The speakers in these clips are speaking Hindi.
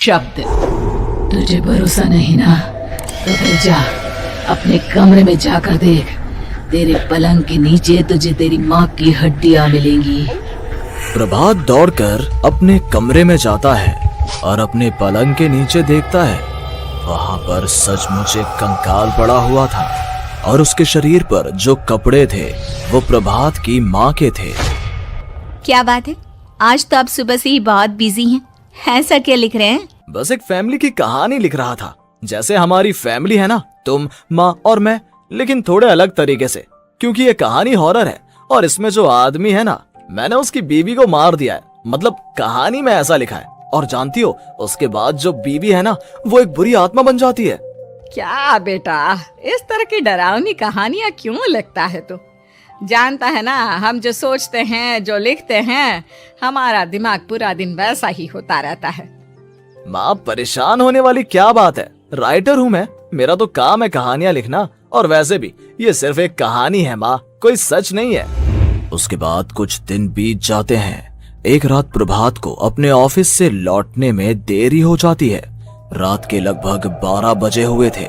शब्द। तुझे भरोसा नहीं ना, तो फिर जा अपने कमरे में जाकर देख। तेरे पलंग के नीचे तुझे तेरी माँ की हड्डियाँ मिलेंगी। प्रभात दौड़कर अपने कमरे में जाता है और अपने पलंग के नीचे देखता है। वहां पर सचमुच एक कंकाल पड़ा हुआ था और उसके शरीर पर जो कपड़े थे वो प्रभात की माँ के थे। क्या बात है, आज तो आप सुबह से ही बहुत बिजी हैं। ऐसा क्या लिख रहे हैं? बस एक फैमिली की कहानी लिख रहा था। जैसे हमारी फैमिली है ना, तुम, माँ और मैं, लेकिन थोड़े अलग तरीके से, क्योंकि ये कहानी हॉरर है और इसमें जो आदमी है ना, मैंने उसकी बीवी को मार दिया है। मतलब कहानी में ऐसा लिखा है। और जानती हो, उसके बाद जो बीवी है ना, वो एक बुरी आत्मा बन जाती है। क्या बेटा, इस तरह की डरावनी कहानियां क्यों लिखता है तू? जानता है ना, हम जो सोचते हैं, जो लिखते हैं, हमारा दिमाग पूरा दिन वैसा ही होता रहता है। माँ, परेशान होने वाली क्या बात है? राइटर हूँ मैं, मेरा तो काम है कहानियां लिखना। और वैसे भी ये सिर्फ एक कहानी है माँ, कोई सच नहीं है। उसके बाद कुछ दिन बीत जाते हैं। एक रात प्रभात को अपने ऑफिस से लौटने में देरी हो जाती है। रात के लगभग 12 बजे हुए थे।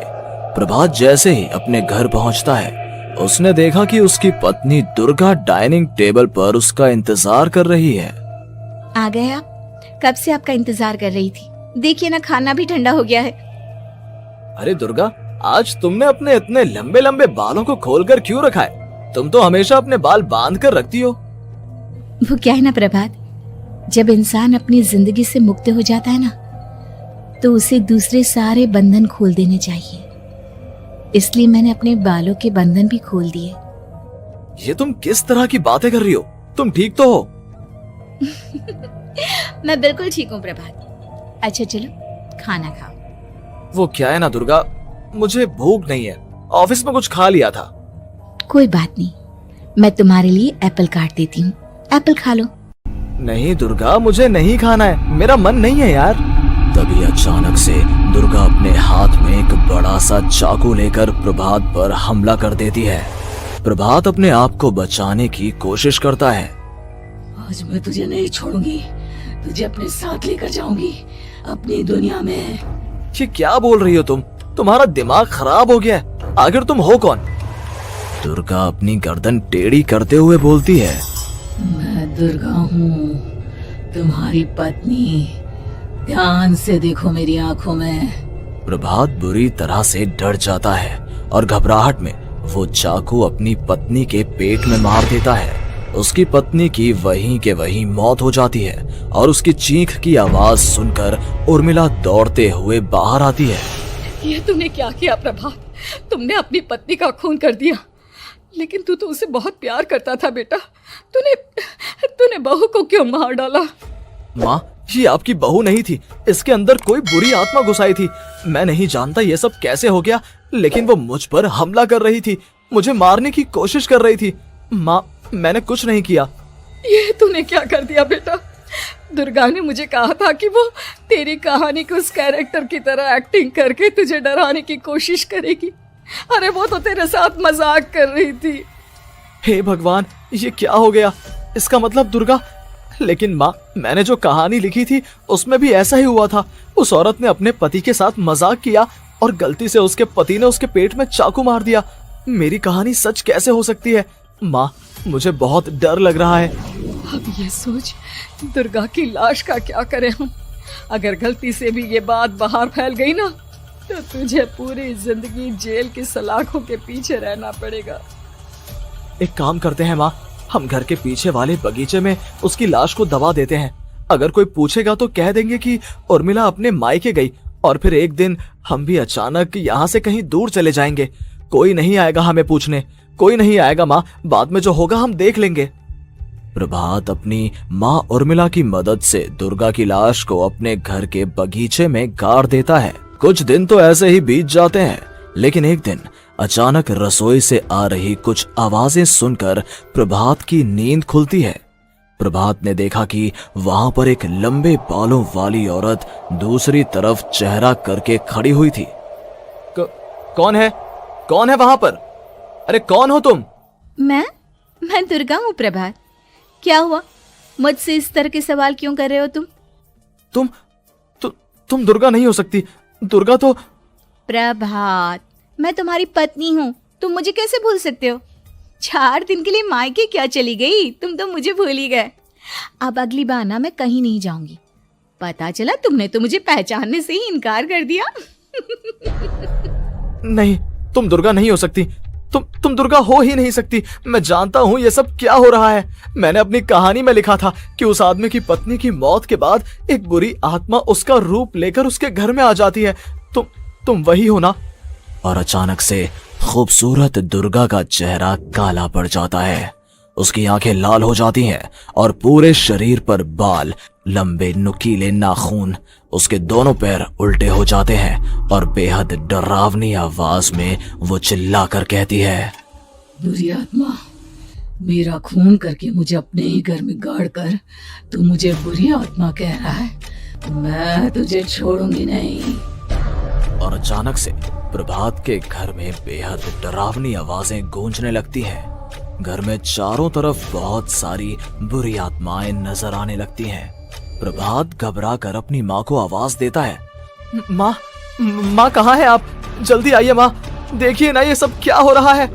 प्रभात जैसे ही अपने घर पहुंचता है, उसने देखा कि उसकी पत्नी दुर्गा डाइनिंग टेबल पर उसका इंतजार कर रही है। आ गए आप? कब से आपका इंतजार कर रही थी। देखिए ना, खाना भी ठंडा हो गया है। अरे दुर्गा, आज तुमने अपने इतने लंबे लंबे बालों को खोलकर क्यों रखा है? तुम तो हमेशा अपने बाल बांध कर रखती हो। वो क्या है ना प्रभात, जब इंसान अपनी जिंदगी से मुक्त हो जाता है ना, तो उसे दूसरे सारे बंधन खोल देने चाहिए। इसलिए मैंने अपने बालों के बंधन भी खोल दिए। ये तुम किस तरह की बातें कर रही हो? तुम ठीक तो हो? मैं बिल्कुल ठीक हूँ प्रभात। अच्छा चलो खाना खाओ। वो क्या है ना दुर्गा, मुझे भूख नहीं है। ऑफिस में कुछ खा लिया था। कोई बात नहीं, मैं तुम्हारे लिए एप्पल काट देती हूँ, एप्पल खा लो। नहीं दुर्गा, मुझे नहीं खाना है, मेरा मन नहीं है यार। तभी अचानक से दुर्गा अपने हाथ में एक बड़ा सा चाकू लेकर प्रभात पर हमला कर देती है। प्रभात अपने आप को बचाने की कोशिश करता है। आज मैं तुझे नहीं छोड़ूंगी, तुझे अपने साथ लेकर जाऊंगी अपनी दुनिया में। ये क्या बोल रही हो तुम? तुम्हारा दिमाग खराब हो गया है। आखिर तुम हो कौन? दुर्गा अपनी गर्दन टेढ़ी करते हुए बोलती है। मैं दुर्गा हूँ, तुम्हारी पत्नी। ध्यान से देखो मेरी आंखों में। प्रभात बुरी तरह से डर जाता है और घबराहट में वो चाकू अपनी पत्नी के पेट में मार देता है। उसकी पत्नी की वहीं के वहीं मौत हो जाती है और उसकी चीख की आवाज सुनकर उर्मिला दौड़ते हुए बाहर आती है। ये तूने क्या किया प्रभात? तुमने अपनी पत्नी का खून कर दिया, लेकिन तू तो उसे बहुत प्यार करता था बेटा। तूने बहू को क्यों मार डाला? माँ, ये आपकी बहू नहीं थी, इसके अंदर कोई बुरी आत्मा घुसाई थी। मैं नहीं जानता ये सब कैसे हो गया, लेकिन वो मुझ पर हमला कर रही थी, मुझे मारने की कोशिश कर रही थी। माँ, मैंने कुछ नहीं किया। ये तूने क्या कर दिया बेटा? दुर्गा ने मुझे कहा था कि वो तेरी कहानी के उस कैरेक्टर की तरह एक्टिंग करके तुझे डराने की कोशिश करेगी। अरे वो तो तेरे साथ मजाक कर रही थी। हे भगवान, ये क्या हो गया? इसका मतलब दुर्गा। लेकिन माँ, मैंने जो कहानी लिखी थी उसमें भी ऐसा ही हुआ था। उस औरत ने अपने पति के साथ मजाक किया और गलती से उसके पति ने उसके पेट में चाकू मार दिया। मेरी कहानी सच कैसे हो सकती है? माँ, मुझे बहुत डर लग रहा है। अब ये सोच, दुर्गा की लाश का क्या करें हम? अगर गलती से भी ये बात बाहर फैल गई ना, तो तुझे पूरी जिंदगी जेल की सलाखों के पीछे रहना पड़ेगा। एक काम करते हैं माँ, हम घर के पीछे वाले बगीचे में उसकी लाश को दबा देते हैं। अगर कोई पूछेगा तो कह देंगे कि उर्मिला अपने मायके गई और फिर एक दिन हम भी अचानक यहाँ से कहीं दूर चले जाएंगे। कोई नहीं आएगा हमें पूछने, कोई नहीं आएगा माँ, बाद में जो होगा हम देख लेंगे। प्रभात अपनी माँ उर्मिला की मदद से दुर्गा की लाश को अपने घर के बगीचे में गाड़ देता है। कुछ दिन तो ऐसे ही बीत जाते हैं, लेकिन एक दिन अचानक रसोई से आ रही कुछ आवाजें सुनकर प्रभात की नींद खुलती है। प्रभात ने देखा कि वहां पर एक लंबे बालों वाली औरत दूसरी तरफ चेहरा करके खड़ी हुई थी। कौन है? कौन है वहां पर? अरे कौन हो तुम? मैं दुर्गा हूँ प्रभात। क्या हुआ? मुझसे इस तरह के सवाल क्यों कर रहे हो तुम? तुम दुर्गा नहीं हो सकती। दुर्गा तो प्रभात, मैं तुम्हारी पत्नी हूँ, तुम मुझे कैसे भूल सकते हो? 4 दिन के लिए मायके क्या चली गई, तुम तो मुझे भूल ही गए। अब अगली बार ना मैं कहीं नहीं जाऊंगी। पता चला तुमने तो मुझे पहचानने से ही इनकार कर दिया। नहीं, तुम दुर्गा नहीं हो सकती। तुम दुर्गा हो ही नहीं सकती। मैं जानता हूँ ये सब क्या हो रहा है। मैंने अपनी कहानी में लिखा था कि उस आदमी की पत्नी की मौत के बाद एक बुरी आत्मा उसका रूप लेकर उसके घर में आ जाती है। तुम वही हो ना? और अचानक से खूबसूरत दुर्गा का चेहरा काला पड़ जाता है। उसकी आंखें लाल हो जाती हैं और पूरे शरीर पर बाल, लंबे नुकीले नाखून, उसके दोनों पैर उल्टे हो जाते हैं और बेहद डरावनी आवाज में वो चिल्लाकर कहती है, बुरी आत्मा, मेरा खून करके मुझे अपने ही घर में गाड़ कर तू मुझे बुरी आत्मा कह रहा है? मैं तुझे छोड़ूंगी नहीं। और अचानक से प्रभात के घर में बेहद डरावनी आवाजें गूंजने लगती हैं। घर में चारों तरफ बहुत सारी बुरी आत्माएं नजर आने लगती हैं। प्रभात घबरा कर अपनी माँ को आवाज देता है, माँ कहाँ है आप? जल्दी आइए माँ, देखिए ना ये सब क्या हो रहा है।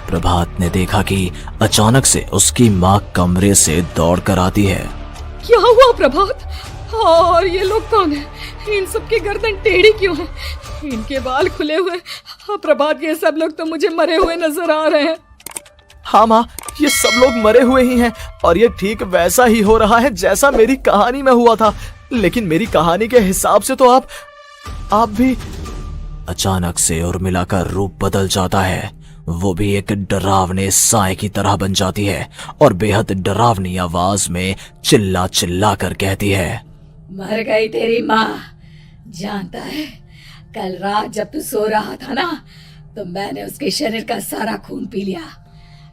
प्रभात ने देखा कि अचानक से उसकी माँ कमरे से दौड़ कर आती है। क्या हुआ प्रभात? और ये लोग कौन है? इन सब की गर्दन टेढ़ी क्यों है? इनके बाल खुले हुए। हाँ प्रभात, ये सब लोग तो मुझे मरे हुए नजर आ रहे हैं। हाँ माँ, ये सब लोग मरे हुए ही हैं और ये ठीक वैसा ही हो रहा है जैसा मेरी कहानी में हुआ था। लेकिन मेरी कहानी के हिसाब से तो आप भी। अचानक से उर्मिला का रूप बदल जाता है। वो भी एक डरावने साए की तरह बन जाती है और बेहद डरावनी आवाज में चिल्ला चिल्ला कर कहती है, मर गई तेरी माँ। जानता है, कल रात जब तू सो रहा था ना, तो मैंने उसके शरीर का सारा खून पी लिया।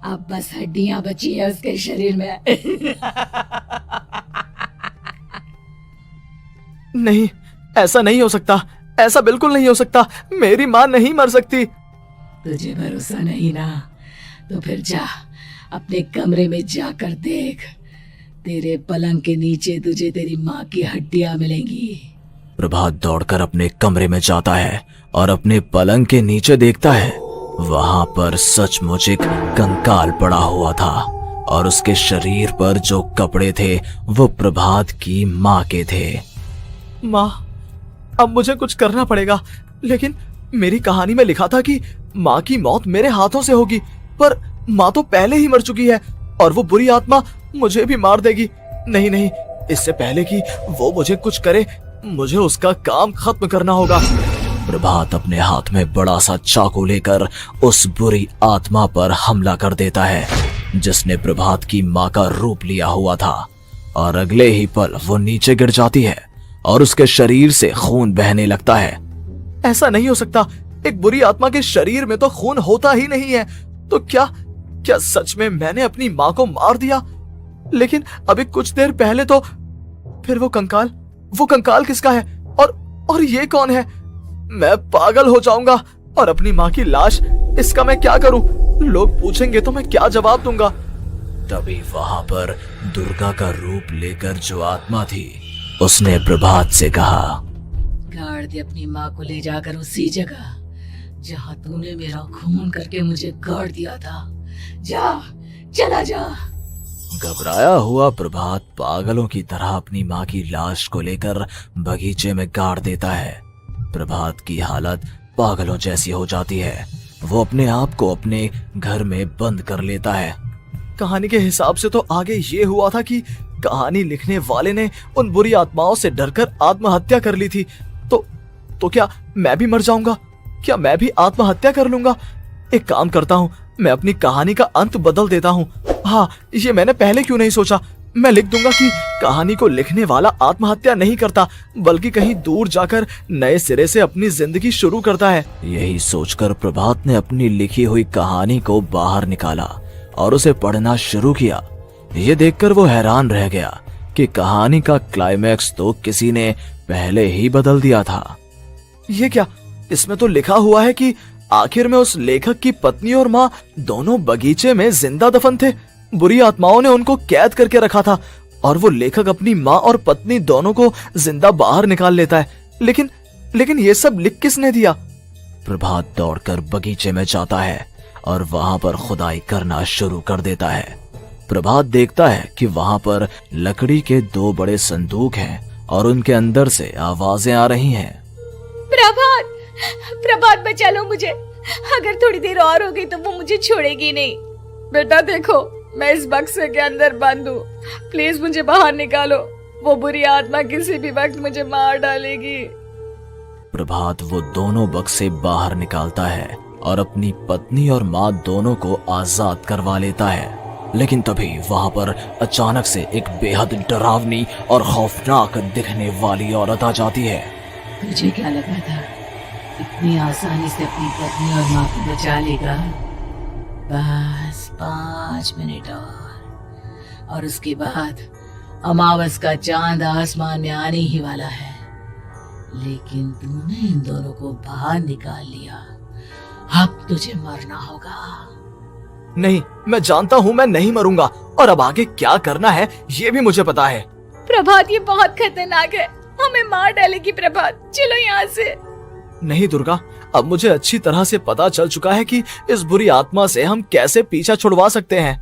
अब बस हड्डियां बची है उसके शरीर में। नहीं, ऐसा नहीं हो सकता। ऐसा बिल्कुल नहीं हो सकता। मेरी माँ नहीं मर सकती। तुझे भरोसा नहीं ना? तो फिर जा, अपने कमरे में जाकर देख। तेरे पलंग के नीचे तुझे तेरी माँ की हड्डियां मिलेंगी। प्रभात दौड़कर अपने कमरे में जाता है और अपने पलंग के नीचे देखता है। वहां पर सचमुच एक कंकाल पड़ा हुआ था और उसके शरीर पर जो कपड़े थे वो प्रभात की माँ के थे। माँ, अब मुझे कुछ करना पड़ेगा। लेकिन मेरी कहानी में लिखा था कि माँ की मौत मेरे हाथों से होगी, पर माँ तो पहले ही मर चुकी है और वो बुरी आत्मा मुझे भी मार देगी। नहीं, इससे पहले कि वो मुझे कुछ करे, मुझे उसका काम खत्म करना होगा। प्रभात अपने हाथ में बड़ा सा चाकू लेकर उस बुरी आत्मा पर हमला कर देता है जिसने प्रभात की माँ का रूप लिया हुआ था। और अगले ही पल वो नीचे गिर जाती है और उसके शरीर से खून बहने लगता है। ऐसा नहीं हो सकता। एक बुरी आत्मा के शरीर में तो खून होता ही नहीं है। तो क्या सच में मैंने अपनी माँ को मार दिया? लेकिन अभी कुछ देर पहले तो फिर वो कंकाल किसका है? और ये कौन है? मैं पागल हो जाऊंगा। और अपनी माँ की लाश, इसका मैं क्या करूं? लोग पूछेंगे तो मैं क्या जवाब दूंगा? तभी वहां पर दुर्गा का रूप लेकर जो आत्मा थी उसने प्रभात से कहा, गाड़ दे अपनी माँ को ले जाकर उसी जगह जहाँ तूने मेरा खून करके मुझे गाड़ दिया था। जा, चला जा। घबराया हुआ प्रभात पागलों की तरह अपनी माँ की लाश को लेकर बगीचे में गाड़ देता है। प्रभात की हालत पागलों जैसी हो जाती है। वो अपने आप को अपने घर में बंद कर लेता है। कहानी के हिसाब से तो आगे ये हुआ था कि कहानी लिखने वाले ने उन बुरी आत्माओं से डरकर आत्महत्या कर ली थी। तो क्या मैं भी मर जाऊंगा? क्या मैं भी आत्महत्या कर लूंगा? एक काम करता हूँ, मैं अपनी कहानी का अंत बदल देता हूँ। हाँ, ये मैंने पहले क्यों नहीं सोचा। मैं लिख दूंगा कि कहानी को लिखने वाला आत्महत्या नहीं करता, बल्कि कहीं दूर जाकर नए सिरे से अपनी जिंदगी शुरू करता है। यही सोचकर प्रभात ने अपनी लिखी हुई कहानी को बाहर निकाला और उसे पढ़ना शुरू किया। ये देखकर वो हैरान रह गया कि कहानी का क्लाइमैक्स तो किसी ने पहले ही बदल दिया था। ये क्या? इसमें तो लिखा हुआ है कि आखिर में उस लेखक की पत्नी और माँ दोनों बगीचे में जिंदा दफन थे। बुरी आत्माओं ने उनको कैद करके रखा था और वो लेखक अपनी माँ और पत्नी दोनों को जिंदा बाहर निकाल लेता है। लेकिन ये सब लिख किसने दिया? प्रभात दौड़कर बगीचे में जाता है और वहां पर खुदाई करना शुरू कर देता है। प्रभात देखता है कि वहां पर लकड़ी के 2 बड़े संदूक हैं और उनके अंदर से आवाजें आ रही हैं। प्रभात बचा लो मुझे, अगर थोड़ी देर और हो गई तो वो मुझे छोड़ेगी नहीं। बेटा देखो, मैं इस बक्से के अंदर बंद हूँ, प्लीज मुझे बाहर निकालो, वो बुरी आत्मा किसी भी वक्त मुझे मार डालेगी। प्रभात वो दोनों बक्से बाहर निकालता है और अपनी पत्नी और माँ दोनों को आजाद करवा लेता है। लेकिन तभी वहां पर अचानक से एक बेहद डरावनी और खौफनाक दिखने वाली औरत आ जाती है। तुझे क्या लगा था इतनी आसानी से अपनी पत्नी और माँ को बचा लेगा? बस 5 मिनट और उसके बाद अमावस का चांद आसमान में आने ही वाला है। लेकिन तूने इन दोनों को बाहर निकाल लिया, अब तुझे मरना होगा। नहीं, मैं जानता हूँ मैं नहीं मरूंगा, और अब आगे क्या करना है ये भी मुझे पता है। प्रभात, ये बहुत खतरनाक है, हमें मार डालेगी। प्रभात चलो यहाँ से। नहीं दुर्गा, अब मुझे अच्छी तरह से पता चल चुका है कि इस बुरी आत्मा से हम कैसे पीछा छुड़वा सकते हैं।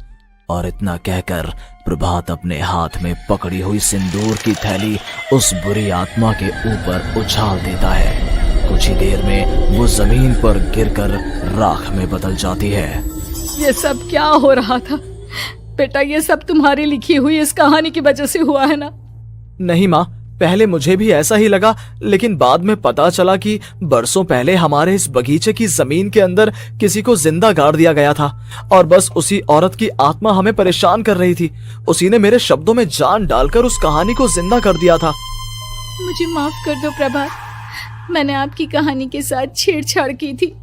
और इतना कहकर प्रभात अपने हाथ में पकड़ी हुई सिंदूर की थैली उस बुरी आत्मा के ऊपर उछाल देता है। कुछ ही देर में वो जमीन पर गिरकर राख में बदल जाती है। ये सब क्या हो रहा था बेटा? ये सब तुम्हारी लिखी हुई इस कहानी की वजह से हुआ है ना? नहीं माँ, पहले मुझे भी ऐसा ही लगा, लेकिन बाद में पता चला कि बरसों पहले हमारे इस बगीचे की जमीन के अंदर किसी को जिंदा गाड़ दिया गया था और बस उसी औरत की आत्मा हमें परेशान कर रही थी। उसी ने मेरे शब्दों में जान डालकर उस कहानी को जिंदा कर दिया था। मुझे माफ कर दो प्रभात, मैंने आपकी कहानी के साथ छेड़छाड़ की थी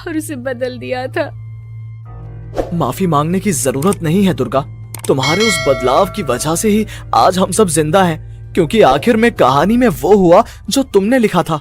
और उसे बदल दिया था। माफी मांगने की जरूरत नहीं है दुर्गा, तुम्हारे उस बदलाव की वजह से ही आज हम सब जिंदा हैं, क्योंकि आखिर में कहानी में वो हुआ जो तुमने लिखा था।